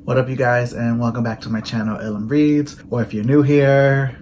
What up, you guys, and welcome back to my channel, Ilum Reads, or if you're new here,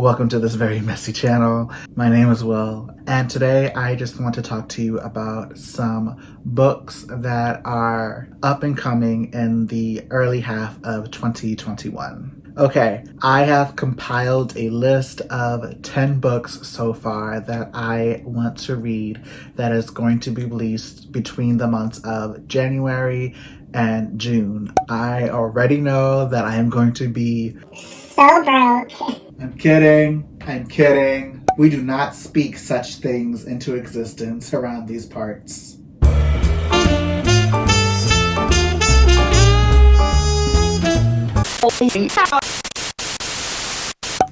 welcome to this very messy channel. My name is Will, and today I just want to talk to you about some books that are up and coming in the early half of 2021. Okay, I have compiled a list of 10 books so far that I want to read that is going to be released between the months of January and June. I already know that I am going to be so broke. I'm kidding. We do not speak such things into existence around these parts.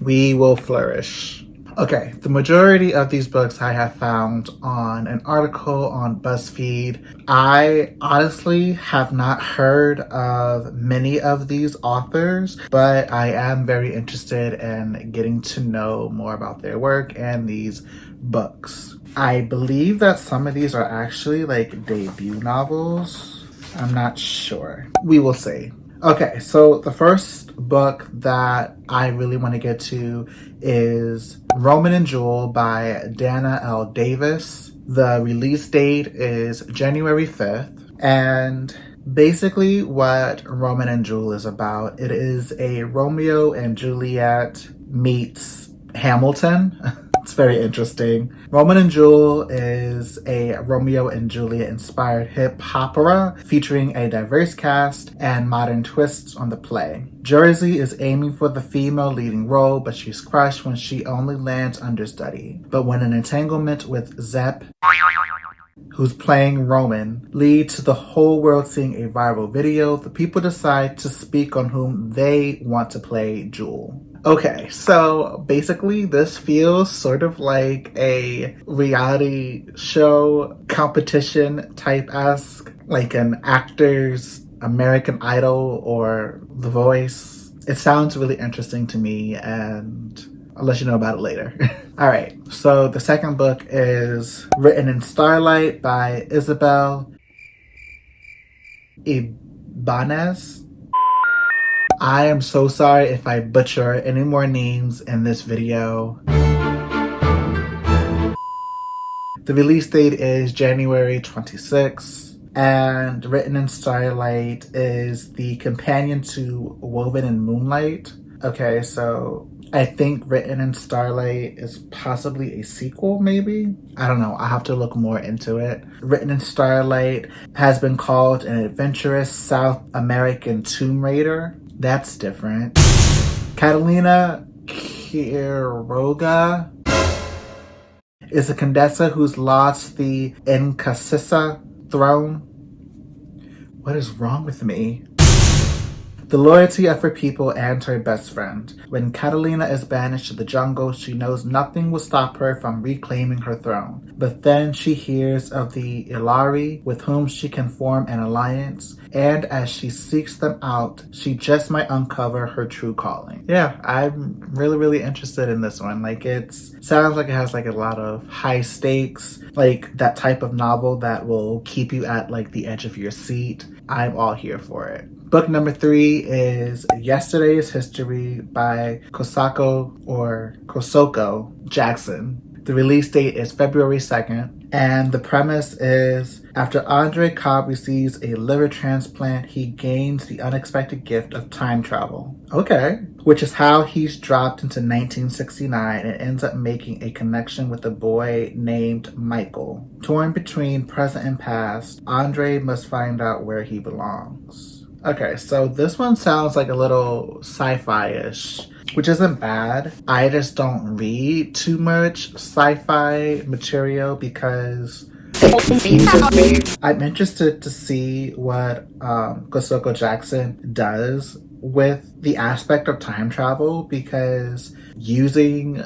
We will flourish. Okay, the majority of these books I have found on an article on BuzzFeed. I honestly have not heard of many of these authors, but I am very interested in getting to know more about their work and these books. I believe that some of these are actually like debut novels. I'm not sure. We will see. Okay, so the first book that I really want to get to is Roman and Jewel by Dana L. Davis. The release date is January 5th. And basically what Roman and Jewel is about, it is a Romeo and Juliet meets Hamilton. It's very interesting. Roman and Jewel is a Romeo and Juliet inspired hip opera featuring a diverse cast and modern twists on the play. Jersey is aiming for the female leading role, but she's crushed when she only lands understudy. But when an entanglement with Zepp, who's playing Roman, leads to the whole world seeing a viral video, the people decide to speak on whom they want to play Jewel. Okay, so basically this feels sort of like a reality show competition type-esque, like an actor's American Idol or The Voice. It sounds really interesting to me, and I'll let you know about it later. All right, so the second book is Written in Starlight by Isabel Ibanez. I am so sorry if I butcher any more names in this video. The release date is January 26th, and Written in Starlight is the companion to Woven in Moonlight. Okay, so I think Written in Starlight is possibly a sequel, maybe? I don't know. I have to look more into it. Written in Starlight has been called an adventurous South American Tomb Raider. That's different. Catalina Quiroga is a Condesa who's lost the Incasissa throne. What is wrong with me? The loyalty of her people and her best friend. When Catalina is banished to the jungle, she knows nothing will stop her from reclaiming her throne. But then she hears of the Ilari, with whom she can form an alliance, and as she seeks them out, she just might uncover her true calling. Yeah, I'm really interested in this one. Like, sounds like it has like a lot of high stakes, like that type of novel that will keep you at like the edge of your seat. I'm all here for it. Book number 3 is Yesterday's History by Kosoko Jackson. The release date is February 2nd, and the premise is after Andre Cobb receives a liver transplant, he gains the unexpected gift of time travel. Okay. Which is how he's dropped into 1969 and ends up making a connection with a boy named Michael. Torn between present and past, Andre must find out where he belongs. Okay, so this one sounds like a little sci-fi-ish, which isn't bad. I just don't read too much sci-fi material because it confuses me. I'm interested to see what Kosoko Jackson does with the aspect of time travel, because using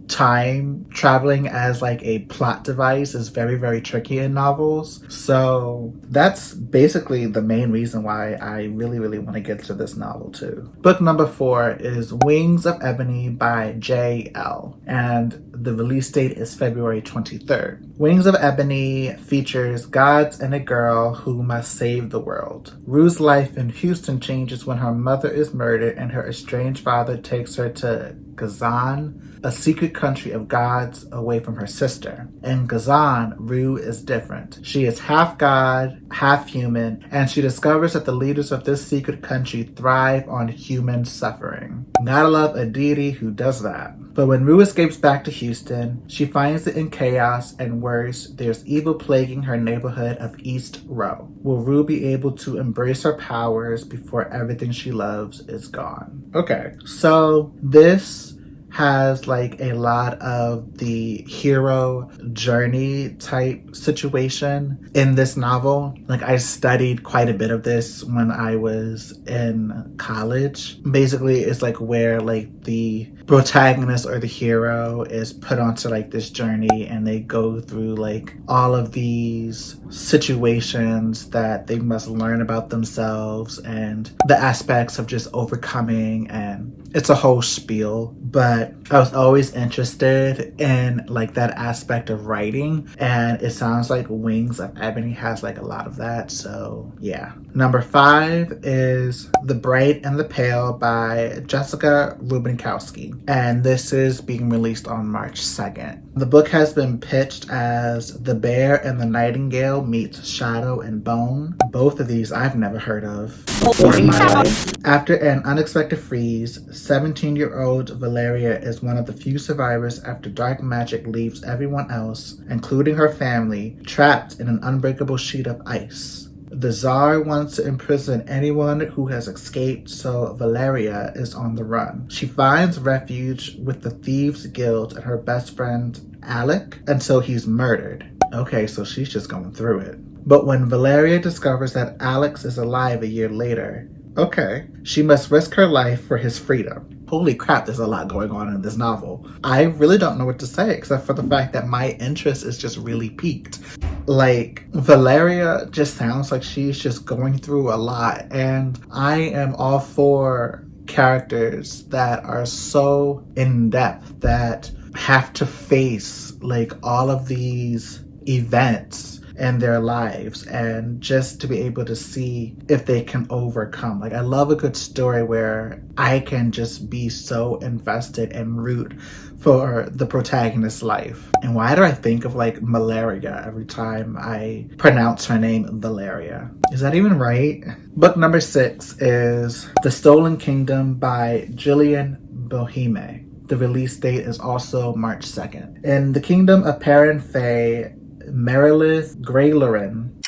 time traveling as like a plot device is very tricky in novels. So that's basically the main reason why I really want to get to this novel too. Book number 4 is Wings of Ebony by J.L. And The release date is February 23rd. Wings of Ebony features gods and a girl who must save the world. Rue's life in Houston changes when her mother is murdered and her estranged father takes her to Gazan, a secret country of gods away from her sister. In Gazan, Rue is different. She is half god, half human, and she discovers that the leaders of this secret country thrive on human suffering. Gotta love a deity who does that. But when Rue escapes back to Houston, she finds it in chaos and worse, there's evil plaguing her neighborhood of East Row. Will Rue be able to embrace her powers before everything she loves is gone? Okay, so this has like a lot of the hero journey type situation in this novel. Like I studied quite a bit of this when I was in college. Basically it's like where like the protagonist or the hero is put onto like this journey and they go through like all of these situations that they must learn about themselves and the aspects of just overcoming, and it's a whole spiel. But I was always interested in like that aspect of writing, and it sounds like Wings of Ebony has like a lot of that, so yeah. Number 5 is The Bright and the Pale by Jessica Rubinkowski, and this is being released on March 2nd. The book has been pitched as The Bear and the Nightingale meets Shadow and Bone. Both of these I've never heard of in my life. After an unexpected freeze, 17-year-old Valeria is one of the few survivors after dark magic leaves everyone else, including her family, trapped in an unbreakable sheet of ice. The Tsar wants to imprison anyone who has escaped, so Valeria is on the run. She finds refuge with the Thieves Guild and her best friend Alec until he's murdered. Okay, so she's just going through it. But when Valeria discovers that Alex is alive a year later, okay, she must risk her life for his freedom. Holy crap, there's a lot going on in this novel. I really don't know what to say except for the fact that my interest is just really piqued. Like, Valeria just sounds like she's just going through a lot, and I am all for characters that are so in-depth that have to face like all of these events in their lives, and just to be able to see if they can overcome. Like, I love a good story where I can just be so invested and root for the protagonist's life. And why do I think of like malaria every time I pronounce her name Valeria? Is that even right? Book number 6 is The Stolen Kingdom by Jillian Boheme. The release date is also March 2nd. In the kingdom of Perrin Fae, Merilith Greylorin.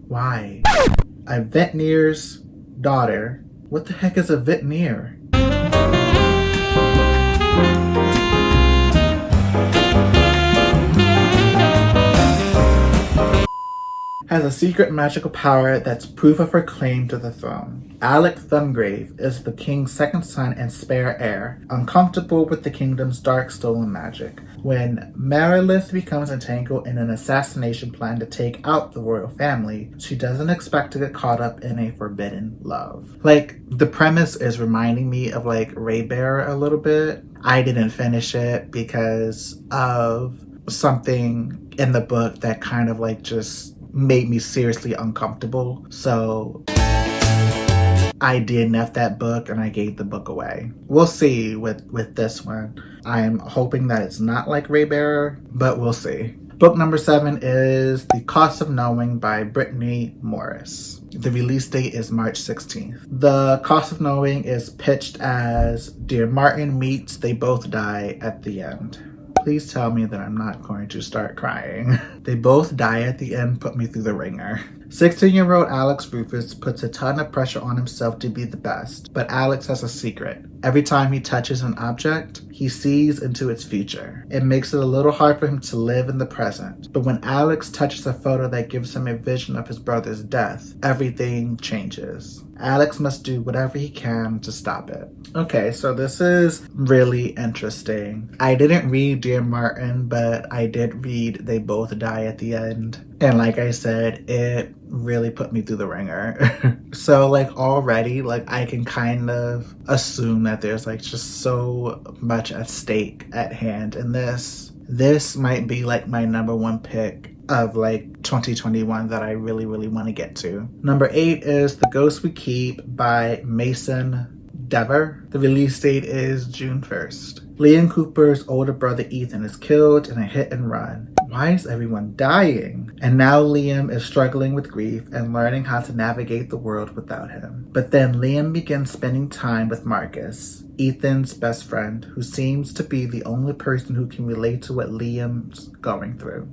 Why? A vintner's daughter. What the heck is a vintner? Has a secret magical power that's proof of her claim to the throne. Alec Thungrave is the king's second son and spare heir, uncomfortable with the kingdom's dark stolen magic. When Merilith becomes entangled in an assassination plan to take out the royal family, she doesn't expect to get caught up in a forbidden love. Like, the premise is reminding me of like Raybearer a little bit. I didn't finish it because of something in the book that kind of like just made me seriously uncomfortable. So I DNF'd that book and I gave the book away. We'll see with this one. I'm hoping that it's not like Raybearer, but we'll see. Book number 7 is The Cost of Knowing by Brittany Morris. The release date is March 16th. The Cost of Knowing is pitched as Dear Martin meets They Both Die at the End. Please tell me that I'm not going to start crying. They both die at the end, put me through the ringer. 16-year-old Alex Rufus puts a ton of pressure on himself to be the best, but Alex has a secret. Every time he touches an object, he sees into its future. It makes it a little hard for him to live in the present. But when Alex touches a photo that gives him a vision of his brother's death, everything changes. Alex must do whatever he can to stop it. Okay, so this is really interesting. I didn't read Dear Martin, but I did read They Both Die at the End. And like I said, it really put me through the ringer. So like already, like I can kind of assume that there's like just so much at stake at hand in this. This might be like my number one pick of like 2021 that I really, really want to get to. Number 8 is The Ghost We Keep by Mason Dever. The release date is June 1st. Liam Cooper's older brother Ethan is killed in a hit and run. Why is everyone dying? And now Liam is struggling with grief and learning how to navigate the world without him. But then Liam begins spending time with Marcus, Ethan's best friend, who seems to be the only person who can relate to what Liam's going through.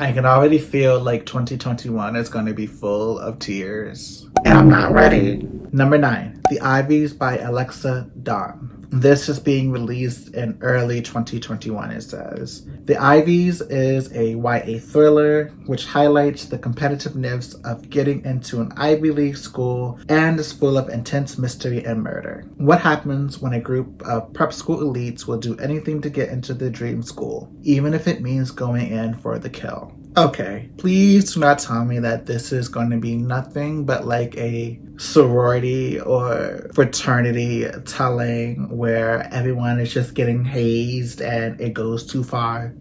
I can already feel like 2021 is going to be full of tears. And I'm not ready. Number 9, The Ivies by Alexa Dawn. This is being released in early 2021, it says. The Ivies is a YA thriller which highlights the competitiveness of getting into an Ivy League school and is full of intense mystery and murder. What happens when a group of prep school elites will do anything to get into their dream school, even if it means going in for the kill? Okay, please do not tell me that this is going to be nothing but like a sorority or fraternity telling where everyone is just getting hazed and it goes too far.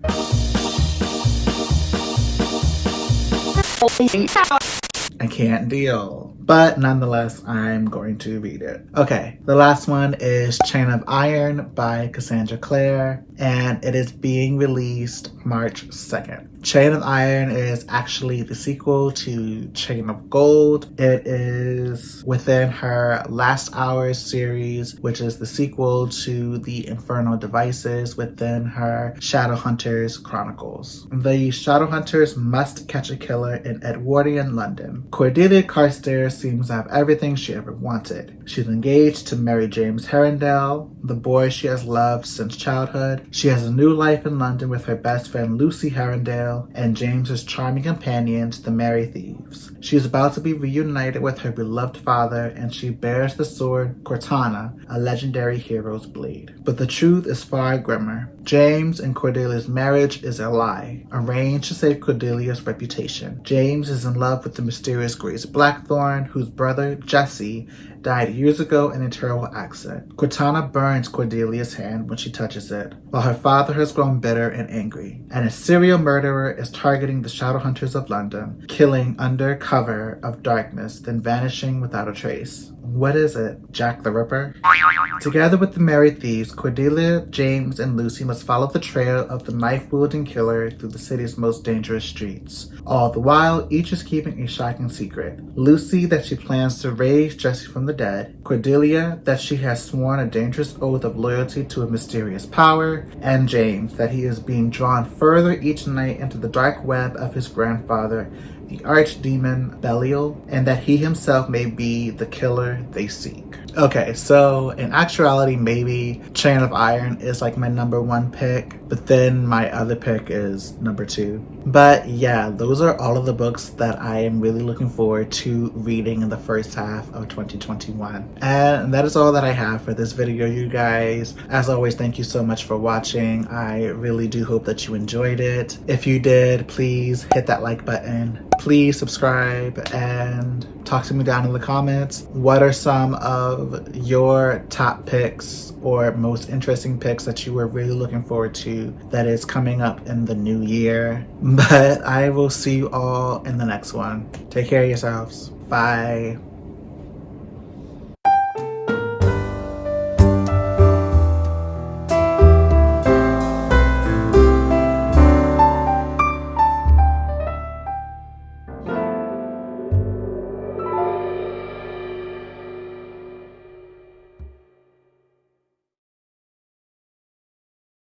I can't deal. But nonetheless, I'm going to read it. Okay, the last one is Chain of Iron by Cassandra Clare, and it is being released March 2nd. Chain of Iron is actually the sequel to Chain of Gold. It is within her Last Hours series, which is the sequel to the Infernal Devices within her Shadowhunters Chronicles. The Shadowhunters must catch a killer in Edwardian London. Cordelia Carstairs seems to have everything she ever wanted. She's engaged to marry James Herondale, the boy she has loved since childhood. She has a new life in London with her best friend Lucy Herondale and James's charming companions, the Merry Thieves. She is about to be reunited with her beloved father, and she bears the sword Cortana, a legendary hero's blade. But the truth is far grimmer. James and Cordelia's marriage is a lie, arranged to save Cordelia's reputation. James is in love with the mysterious Grace Blackthorn, whose brother, Jesse, died years ago in a terrible accident. Cortana burns Cordelia's hand when she touches it, while her father has grown bitter and angry. And a serial murderer is targeting the Shadowhunters of London, killing under cover of darkness, then vanishing without a trace. What is it? Jack the Ripper? Together with the Merry Thieves, Cordelia, James, and Lucy must follow the trail of the knife-wielding killer through the city's most dangerous streets. All the while, each is keeping a shocking secret. Lucy, that she plans to raise Jesse from the dead. Cordelia, that she has sworn a dangerous oath of loyalty to a mysterious power. And James, that he is being drawn further each night into the dark web of his grandfather, the archdemon Belial, and that he himself may be the killer they seek. Okay, so in actuality, maybe Chain of Iron is like my number 1 pick, but then my other pick is number 2. But yeah, those are all of the books that I am really looking forward to reading in the first half of 2021. And that is all that I have for this video, you guys. As always, thank you so much for watching. I really do hope that you enjoyed it. If you did, please hit that like button. Please subscribe and talk to me down in the comments. What are some of your top picks or most interesting picks that you were really looking forward to that is coming up in the new year? But I will see you all in the next one. Take care of yourselves. Bye.